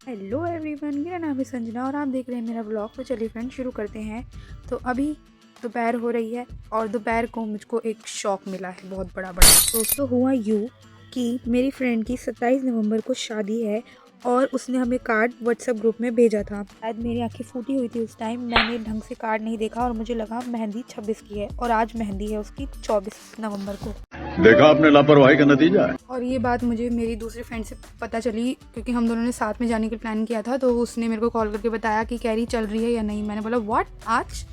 Hello everyone, मेरा नाम है संजना और आप देख रहे हैं मेरा ब्लॉग। तो चलिए फ्रेंड्स शुरू करते हैं। तो अभी दोपहर हो रही है और दोपहर को मुझको एक शौक मिला है बहुत बड़ा। दोस्तों हुआ यूँ कि मेरी फ्रेंड की 27 नवंबर को शादी है और उसने हमें कार्ड व्हाट्सएप ग्रुप में भेजा था। शायद मेरी आंखें फूटी हुई थी उस टाइम, मैंने ढंग से कार्ड नहीं देखा और मुझे लगा मेहंदी 26 की है और आज मेहंदी है उसकी 24 नवंबर को। देखा आपने लापरवाही का नतीजा है। और ये बात मुझे मेरी दूसरी फ्रेंड से पता चली क्योंकि हम दोनों ने साथ में जाने की प्लान किया था। तो उसने मेरे को कॉल करके बताया कि कैरी चल रही है या नहीं। मैंने बोला व्हाट, आज?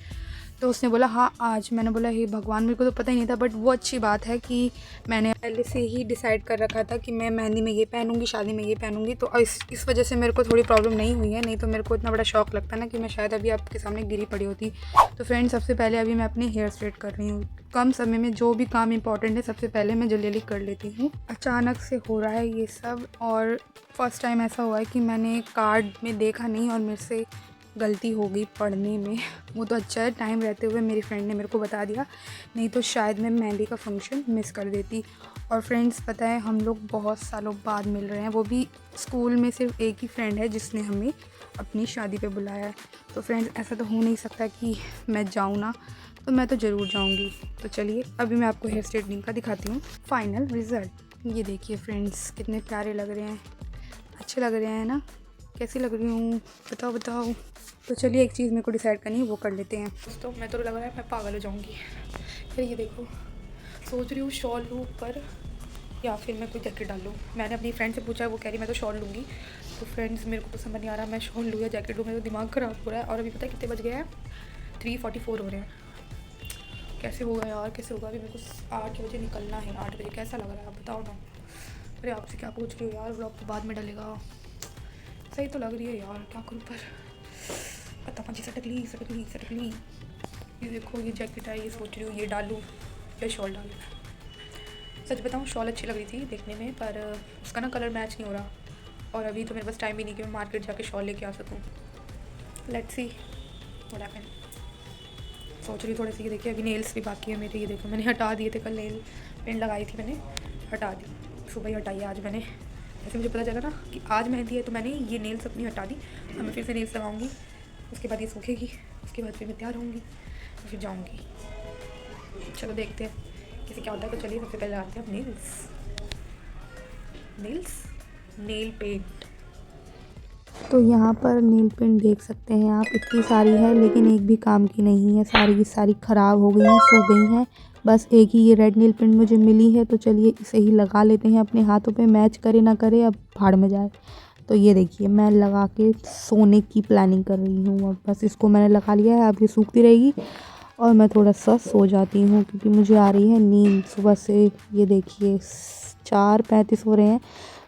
तो उसने बोला हाँ आज। मैंने बोला हे भगवान, मेरे को तो पता ही नहीं था। बट वो अच्छी बात है कि मैंने पहले से ही डिसाइड कर रखा था कि मैं मेहंदी में ये पहनूंगी, शादी में ये पहनूंगी। तो इस वजह से मेरे को थोड़ी प्रॉब्लम नहीं हुई है, नहीं तो मेरे को इतना बड़ा शौक लगता ना कि मैं शायद अभी आपके सामने गिरी पड़ी होती। तो फ्रेंड्स, सबसे पहले अभी मैं अपनी हेयर स्ट्रेट कर रही हूँ। कम समय में जो भी काम इंपॉर्टेंट है सबसे पहले मैं जल्दी कर लेती हूँ। अचानक से हो रहा है ये सब और फर्स्ट टाइम ऐसा हुआ है कि मैंने कार्ड में देखा नहीं और मेरे से गलती हो गई पढ़ने में। वो तो अच्छा है, टाइम रहते हुए मेरी फ्रेंड ने मेरे को बता दिया, नहीं तो शायद मैं मेहंदी का फंक्शन मिस कर देती। और फ्रेंड्स पता है, हम लोग बहुत सालों बाद मिल रहे हैं, वो भी स्कूल में सिर्फ एक ही फ्रेंड है जिसने हमें अपनी शादी पे बुलाया है। तो फ्रेंड्स, ऐसा तो हो नहीं सकता कि मैं जाऊँ ना, तो मैं तो ज़रूर जाऊँगी। तो चलिए अभी मैं आपको हेयर स्ट्रेटनिंग का दिखाती हूँ फाइनल रिज़ल्ट। ये देखिए फ्रेंड्स, कितने प्यारे लग रहे हैं, अच्छे लग रहे हैं ना? कैसी लग रही हूँ बताओ। तो चलिए एक चीज़ मेरे को डिसाइड करनी है, वो कर लेते हैं। दोस्तों मैं तो लग रहा है मैं पागल हो जाऊँगी। फिर ये देखो, सोच रही हूँ शॉल लूँ ऊपर या फिर मैं कोई जैकेट डाल लूँ। मैंने अपनी फ्रेंड से पूछा, वो कह रही मैं तो शॉल लूँगी। तो फ्रेंड्स, मेरे को तो समझ नहीं आ रहा मैं शॉल लूँ या जैकेट लूँ। मेरा दिमाग ख़राब हो रहा है। और अभी पता है कितने बज गए हैं? 3:44 हो रहे हैं। कैसे होगा यार, कैसे होगा? अभी मेरे को 8 बजे निकलना है। 8 बजे कैसा लग रहा है आप बताओ ना। अरे आपसे क्या पूछ रही हो यार, ब्लॉग तो बाद में डलेगा। सही तो लग रही है यार, क्या करूँ पर पता मुझे सटकली। ये देखो, ये जैकेट है, ये सोच रही हूँ ये डालूँ या शॉल डालूँ। सच बताऊँ, शॉल अच्छी लग रही थी देखने में, पर उसका ना कलर मैच नहीं हो रहा। और अभी तो मेरे पास टाइम भी नहीं कि मैं मार्केट जाके शॉल लेके आ सकूँ। Let's see what happen. सोच रही हूँ थोड़ी सी। ये देखिए, अभी नेल्स भी बाकी है मेरे। ये देखो, मैंने हटा दिए थे, कल नेल पेंट लगाई थी, मैंने हटा दी। सुबह ही हटाई है आज मैंने। जैसे मुझे पता चला ना कि आज मेहंदी है तो मैंने ये नेल्स अपनी हटा दी। अब मैं फिर से नेल्स लगाऊंगी, उसके बाद ये सूखेगी, उसके बाद फिर मैं तैयार होंगी, फिर जाऊंगी। चलो देखते हैं किसी क्या होता है। तो चलिए सबसे पहले लगाते हैं नेल पेंट। तो यहाँ पर नेल पेंट देख सकते हैं आप, इतनी सारी है लेकिन एक भी काम की नहीं है। सारी की सारी ख़राब हो गई हैं, सूख गई हैं। बस एक ही ये रेड नेल पेंट मुझे मिली है, तो चलिए इसे ही लगा लेते हैं अपने हाथों पे। मैच करे ना करे, अब भाड़ में जाए। तो ये देखिए, मैं लगा के सोने की प्लानिंग कर रही हूँ। अब बस इसको मैंने लगा लिया है, अब ये सूखती रहेगी और मैं थोड़ा सा सो जाती हूँ क्योंकि मुझे आ रही है नींद सुबह से। ये देखिए 4:35 हो रहे हैं।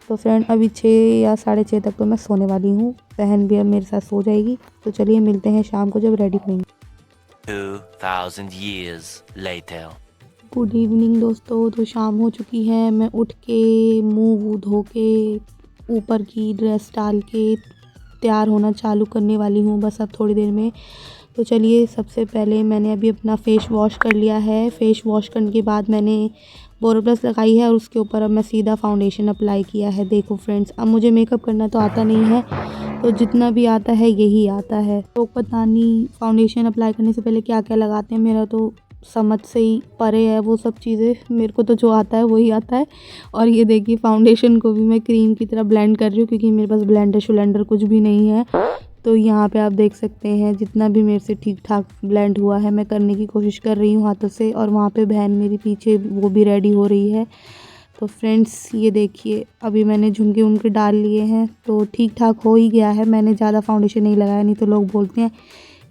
तो फ्रेंड, अभी 6 या 6:30 तक तो मैं सोने वाली हूँ। बहन भी अब मेरे साथ सो जाएगी। तो चलिए मिलते हैं शाम को जब रेडी होंगे। 2000 years later. गुड इवनिंग दोस्तों। तो शाम हो चुकी है। मैं उठ के मुँह वूह धो के ऊपर की ड्रेस डाल के तैयार होना चालू करने वाली हूँ बस अब थोड़ी देर में। तो चलिए सबसे पहले मैंने अभी अपना फेस वॉश कर लिया है। फेस वॉश करने के बाद मैंने बोरोप्लस लगाई है और उसके ऊपर अब मैं सीधा फाउंडेशन अप्लाई किया है। देखो फ्रेंड्स, अब मुझे मेकअप करना तो आता नहीं है, तो जितना भी आता है यही आता है। तो पता नहीं फाउंडेशन अप्लाई करने से पहले क्या क्या लगाते हैं, मेरा तो समझ से ही परे है वो सब चीज़ें। मेरे को तो जो आता है वही आता है। और ये देखिए, फाउंडेशन को भी मैं क्रीम की तरह ब्लेंड कर रही हूँ क्योंकि मेरे पास ब्लेंडर शुलेंडर कुछ भी नहीं है। तो यहाँ पे आप देख सकते हैं जितना भी मेरे से ठीक ठाक ब्लेंड हुआ है मैं करने की कोशिश कर रही हूँ हाथों से। और वहाँ पे बहन मेरी पीछे, वो भी रेडी हो रही है। तो फ्रेंड्स ये देखिए, अभी मैंने झुमके उमके डाल लिए हैं तो ठीक ठाक हो ही गया है। मैंने ज़्यादा फाउंडेशन नहीं लगाया, नहीं तो लोग बोलते हैं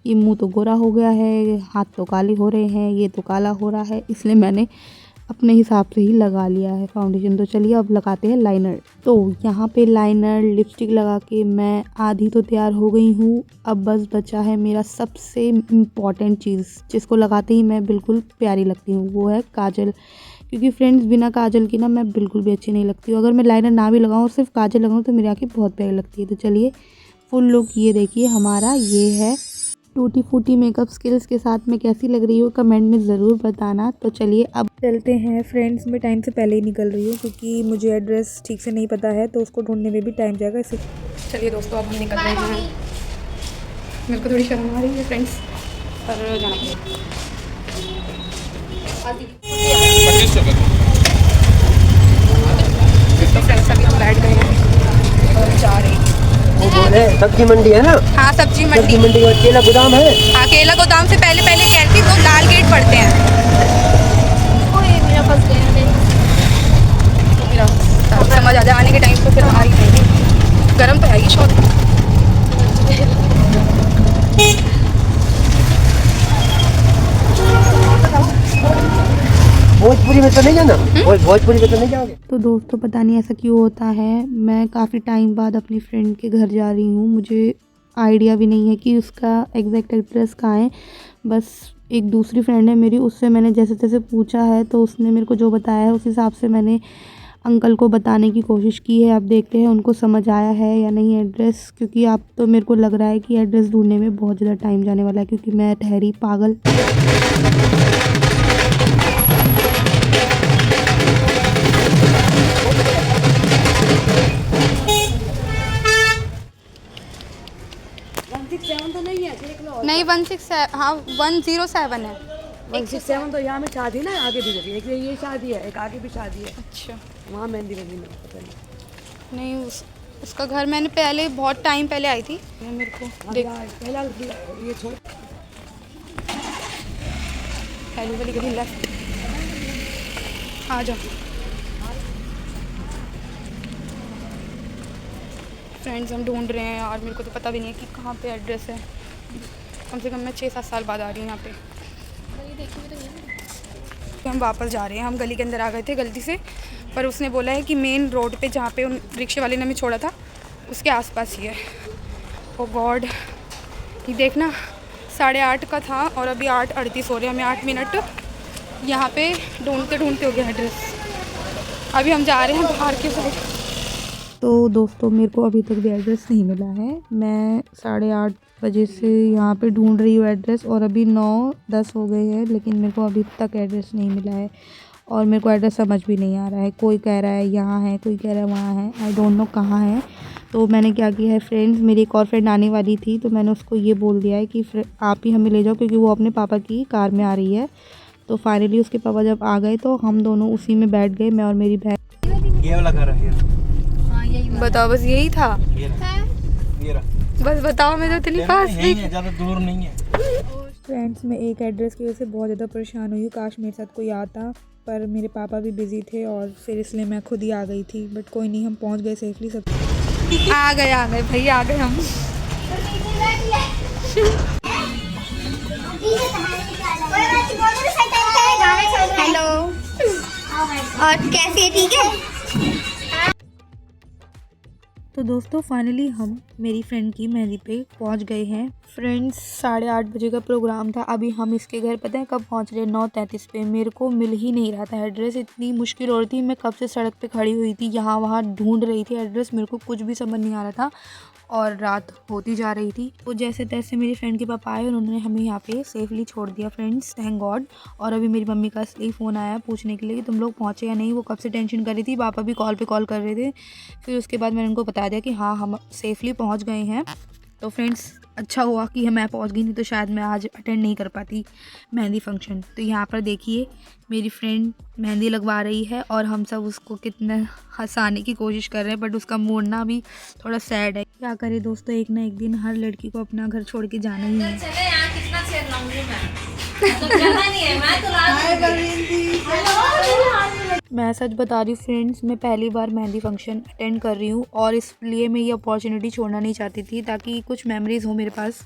ये मुंह तो गोरा हो गया है, हाथ तो काले हो रहे हैं, ये तो काला हो रहा है। इसलिए मैंने अपने हिसाब से ही लगा लिया है फाउंडेशन। तो चलिए अब लगाते हैं लाइनर। तो यहाँ पे लाइनर लिपस्टिक लगा के मैं आधी तो तैयार हो गई हूँ। अब बस बचा है मेरा सबसे इम्पॉर्टेंट चीज़, जिसको लगाते ही मैं बिल्कुल प्यारी लगती हूँ, वो है काजल। क्योंकि फ्रेंड्स, बिना काजल की ना मैं बिल्कुल भी अच्छी नहीं लगती हूँ। अगर मैं लाइनर ना भी लगाऊँ और सिर्फ काजल लगाऊँ तो मेरी आँखें बहुत प्यारी लगती है। तो चलिए फुल लुक ये देखिए हमारा ये है। टूटी फूटी मेकअप स्किल्स के साथ मैं कैसी लग रही हूँ कमेंट में ज़रूर बताना। तो चलिए अब चलते हैं फ्रेंड्स। मैं टाइम से पहले ही निकल रही हूँ क्योंकि मुझे एड्रेस ठीक से नहीं पता है, तो उसको ढूंढने में भी टाइम जाएगा। इसे चलिए दोस्तों, अब हम निकल रहे हैं। मेरे को थोड़ी शर्म आ रही है फ्रेंड्स, पर जाना पड़ेगा। तो फ्रेंड्स अभी हम बैठ गए हैं और जा रहे हैं। वो बोले सब्जी मंडी है ना? हाँ, सब्जी सब्जी मंडी। मंडी का केला गोदाम है। हाँ, केला गोदाम से पहले पहले कहती तो लाल गेट पड़ते हैं। मेरा फंस गया मेरा समझ आ जाए आने के टाइम तो फिर आ ही जाएगी। गर्म तो है ही शॉट। भोजपुरी में तो नहीं जाना? भोजपुरी में तो नहीं जाओगे? तो दोस्तों पता नहीं ऐसा क्यों होता है, मैं काफ़ी टाइम बाद अपनी फ्रेंड के घर जा रही हूँ। मुझे आइडिया भी नहीं है कि उसका एग्जैक्ट एड्रेस कहाँ है। बस एक दूसरी फ्रेंड है मेरी, उससे मैंने जैसे तैसे पूछा है, तो उसने मेरे को जो बताया है उस हिसाब से मैंने अंकल को बताने की कोशिश की है। अब देखते हैं उनको समझ आया है या नहीं एड्रेस, क्योंकि आप तो मेरे को लग रहा है कि एड्रेस ढूंढने में बहुत ज़्यादा टाइम जाने वाला है, क्योंकि मैं ठहरी पागल। नहीं 167, हाँ 107 है। 167 तो यहाँ में शादी ना आगे भी लगी, एक ये शादी है, एक आगे भी शादी है, अच्छा, वहाँ मेहंदी लगी ना पता नहीं। नहीं उसका घर मैंने पहले बहुत टाइम पहले आई थी। मेरे को देख पहला ये छोड़ पहली वाली गली लेफ्ट। आ जाओ फ्रेंड्स, हम ढूंढ रहे हैं और मेरे को तो पता भी नहीं है कि कहाँ पे एड्रेस है। कम से कम मैं 6-7 साल बाद आ रही हूँ यहाँ पे। तो हम वापस जा रहे हैं। हम गली के अंदर आ गए थे गलती से, पर उसने बोला है कि मेन रोड पे जहाँ पे उन रिक्शे वाले ने हमें छोड़ा था उसके आसपास ही है। ओ गॉड, ये देखना 8:30 का था और अभी 8:38 हो रहे हैं। हमें 8 मिनट यहाँ पे ढूंढते ढूंढते हो गया एड्रेस। अभी हम जा रहे हैं बाहर के साइड। तो दोस्तों मेरे को अभी तक भी एड्रेस नहीं मिला है। मैं 8:30 बजे से यहाँ पे ढूंढ रही हूँ एड्रेस, और अभी 9:10 हो गए हैं, लेकिन मेरे को अभी तक एड्रेस नहीं मिला है। और मेरे को एड्रेस समझ भी नहीं आ रहा है। कोई कह रहा है यहाँ है, कोई कह रहा है वहाँ है, आई डोंट नो कहाँ है। तो मैंने क्या किया है फ्रेंड्स, मेरी एक और फ्रेंड आने वाली थी, तो मैंने उसको ये बोल दिया है कि आप ही हमें ले जाओ, क्योंकि वो अपने पापा की कार में आ रही है। तो फाइनली उसके पापा जब आ गए तो हम दोनों उसी में बैठ गए, मैं और मेरी बहन। ये वाला घर है। बताओ, बस यही था। बस बताओ, मैं तो इतनी पास नहीं है, ज़्यादा दूर नहीं है। फ्रेंड्स मैं एक एड्रेस की वजह से बहुत ज़्यादा परेशान हुई हूँ। काश मेरे साथ कोई आता, पर मेरे पापा भी बिज़ी थे और फिर इसलिए मैं खुद ही आ गई थी। बट कोई नहीं, हम पहुँच गए सेफली। सब आ गए भैया, आ गए हम। हेलो, और कैसी है? ठीक है। तो दोस्तों फाइनली हम मेरी फ्रेंड की मेहंदी पे पहुंच गए हैं। फ्रेंड्स 8:30 बजे का प्रोग्राम था। अभी हम इसके घर पता है कब पहुंच रहे हैं? 9:33 पे। मेरे को मिल ही नहीं रहा था एड्रेस, इतनी मुश्किल हो रही थी। मैं कब से सड़क पे खड़ी हुई थी, यहाँ वहाँ ढूंढ रही थी एड्रेस, मेरे को कुछ भी समझ नहीं आ रहा था। और रात होती जा रही थी, तो जैसे तैसे मेरी फ्रेंड के पापा आए, उन्होंने हमें यहाँ पे सेफली छोड़ दिया फ्रेंड्स, थैंक गॉड। और अभी मेरी मम्मी का इसलिए फ़ोन आया पूछने के लिए कि तुम लोग पहुँचे या नहीं। वो कब से टेंशन कर रही थी, पापा भी कॉल पे कॉल कर रहे थे। फिर उसके बाद मैंने उनको बता दिया कि हाँ हम सेफली पहुँच गए हैं। तो फ्रेंड्स अच्छा हुआ कि मैं पहुंच गई, नहीं तो शायद मैं आज अटेंड नहीं कर पाती मेहंदी फंक्शन। तो यहाँ पर देखिए मेरी फ्रेंड मेहंदी लगवा रही है और हम सब उसको कितना हंसाने की कोशिश कर रहे हैं, बट उसका मूड ना भी थोड़ा सैड है। क्या करे दोस्तों, एक ना एक दिन हर लड़की को अपना घर छोड़ के जाना ही है। चले यहाँ कितना चेयर लाऊंगी मैं, तो जाना नहीं है, मैं तो मैं सच बता रही हूँ फ्रेंड्स, मैं पहली बार मेहंदी फंक्शन अटेंड कर रही हूँ और इसलिए मैं ये अपॉर्चुनिटी छोड़ना नहीं चाहती थी, ताकि कुछ मेमोरीज हो मेरे पास।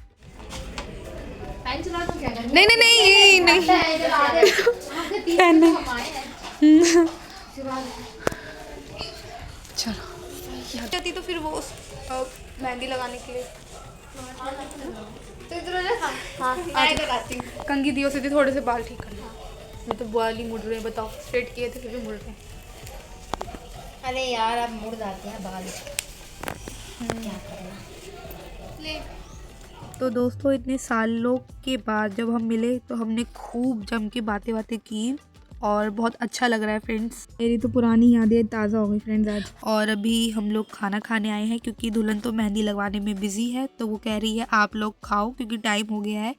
नहीं नहीं नहीं नहीं चलो जाती तो फिर वो मेहंदी लगाने के लिए कंघी दियो से थोड़े से बाल ठीक करना। मैं तो बाल ही मुड़ रहे हैं, बताओ स्ट्रेट किए थे फिर भी मुड़ रहे हैं। अरे यार अब मुड़ जाते हैं बाल। तो दोस्तों इतने सालों के बाद जब हम मिले तो हमने खूब जम के बातें की और बहुत अच्छा लग रहा है फ्रेंड्स। मेरी तो पुरानी यादें ताज़ा हो गई फ्रेंड्स आज। और अभी हम लोग खाना खाने आए हैं क्योंकि दुल्हन तो मेहंदी लगवाने में बिज़ी है, तो वो कह रही है आप लोग खाओ क्योंकि टाइम हो गया है।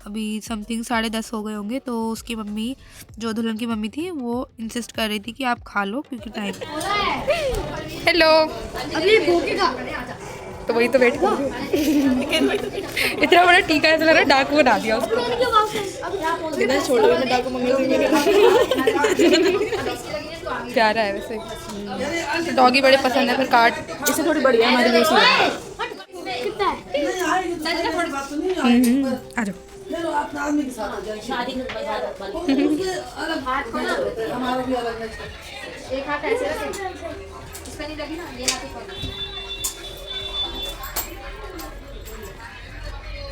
अभी समथिंग 10:30 हो गए होंगे। तो उसकी मम्मी, जो दुल्हन की मम्मी थी, वो इंसिस्ट कर रही थी कि आप खा लो क्योंकि टाइम। हेलो, तो वही तो वेट कर रही हूँ। इतना बड़ा टीका ऐसा लग रहा है डाकू बना दिया उसको। छोड़ो, मैं डाकू प्यारा है वैसे, डॉगी बड़े पसंद है। फिर काट इसे थोड़ी बढ़िया हमारे लिए आ जाओ।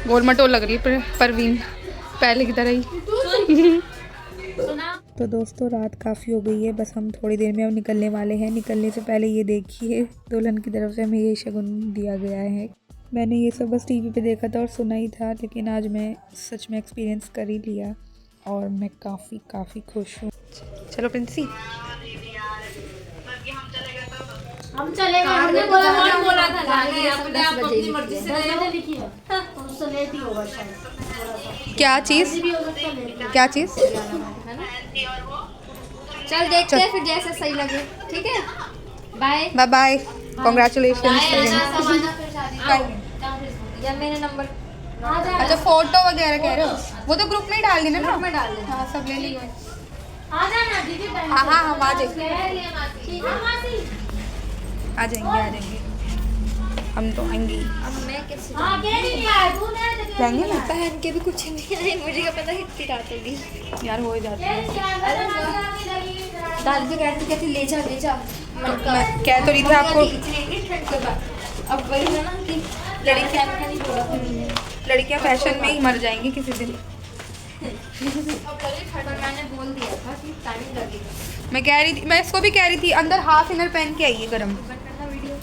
गोल मटोल लग रही है परवीन, पहले की तरह ही। तो दोस्तों रात काफ़ी हो गई है, बस हम थोड़ी देर में अब निकलने वाले हैं। निकलने से पहले ये देखिए, दुल्हन की तरफ से हमें ये शगुन दिया गया है। मैंने ये सब बस टीवी पे देखा था और सुना ही था, लेकिन आज मैं सच में एक्सपीरियंस कर ही लिया और मैं काफ़ी खुश हूँ। चलो प्रिंसी, हम चलेगा, हमने बोला कौन बोला था जाने, आपने आप अपनी मर्जी से ले लो। उससे लेट ही होगा शायद। क्या चीज़? चल देखते हैं फिर जैसे सही लगे, ठीक है? Bye bye bye, congratulation. या मेरे नंबर अच्छा फोटो वगैरह कह रहे हो, वो तो ग्रुप में ही डाल देना ना। में डाल देना। हाँ सब ले ली। आ जाना दीदी, हाँ हाँ हम आ जाएंगे, ठीक है मासी। आ जाएंगे, हम तो आएंगे। अब मैं कैसे हां कह रही है तू ने जाएंगे ना पहन के भी कुछ नहीं आई, मुझे क्या पता कितनी रात होगी। यार, हो ही जाती है। दादी कहती ले जा मैं कह तो रही थी आपको, अब वही है ना कि लड़कियां फैशन में ही मर जाएंगी किसी दिन। मैंने बोल दिया था कि टाइम लगेगा। मैं इसको भी कह रही थी अंदर हाफ इनर पहन के आइए गरम।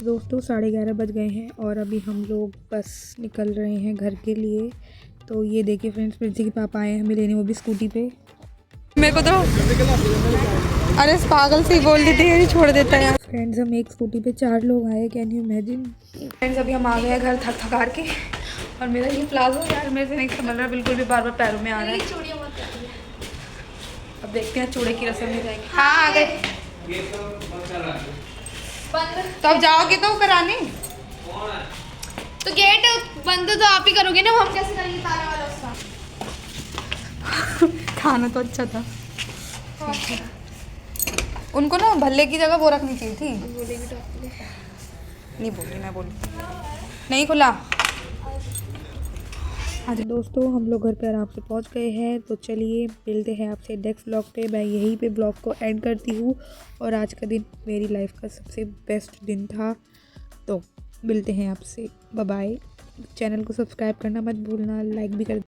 दोस्तों 11:30 बज गए हैं और अभी हम लोग बस निकल रहे हैं घर के लिए। तो ये देखिए फ्रेंड्स, प्रिंसी के पापा आए हैं हमें लेने, वो भी स्कूटी पे। मेरे को तो अरे इस पागल से ही बोल देते हैं, छोड़ देता है। फ्रेंड्स हम एक स्कूटी पे 4 लोग आए, कैन यू इमेजिन। फ्रेंड्स अभी हम आ गए हैं घर थक हार के, और मेरा ये प्लाजो यार मेरे से नहीं संभल रहा, बिल्कुल भी बार बार पैरों में आ रहा है। अब देखते हैं चूड़े की रस्म में जाएंगे। हाँ आ गए। तो अब जाओगे तो कराने, तो गेट बंद तो आप ही करोगे ना, हम कैसे करेंगे तारा वाला उसका। खाना तो अच्छा था। उनको ना भल्ले की जगह वो रखनी चाहिए थी। नहीं बोली, मैं बोली नहीं खुला। आज दोस्तों हम लोग घर पे आराम से पहुंच गए हैं। तो चलिए मिलते हैं आपसे नेक्स्ट ब्लॉग पे। मैं यहीं पे ब्लॉग को एंड करती हूँ, और आज का दिन मेरी लाइफ का सबसे बेस्ट दिन था। तो मिलते हैं आपसे, बाय बाय। चैनल को सब्सक्राइब करना मत भूलना, लाइक भी कर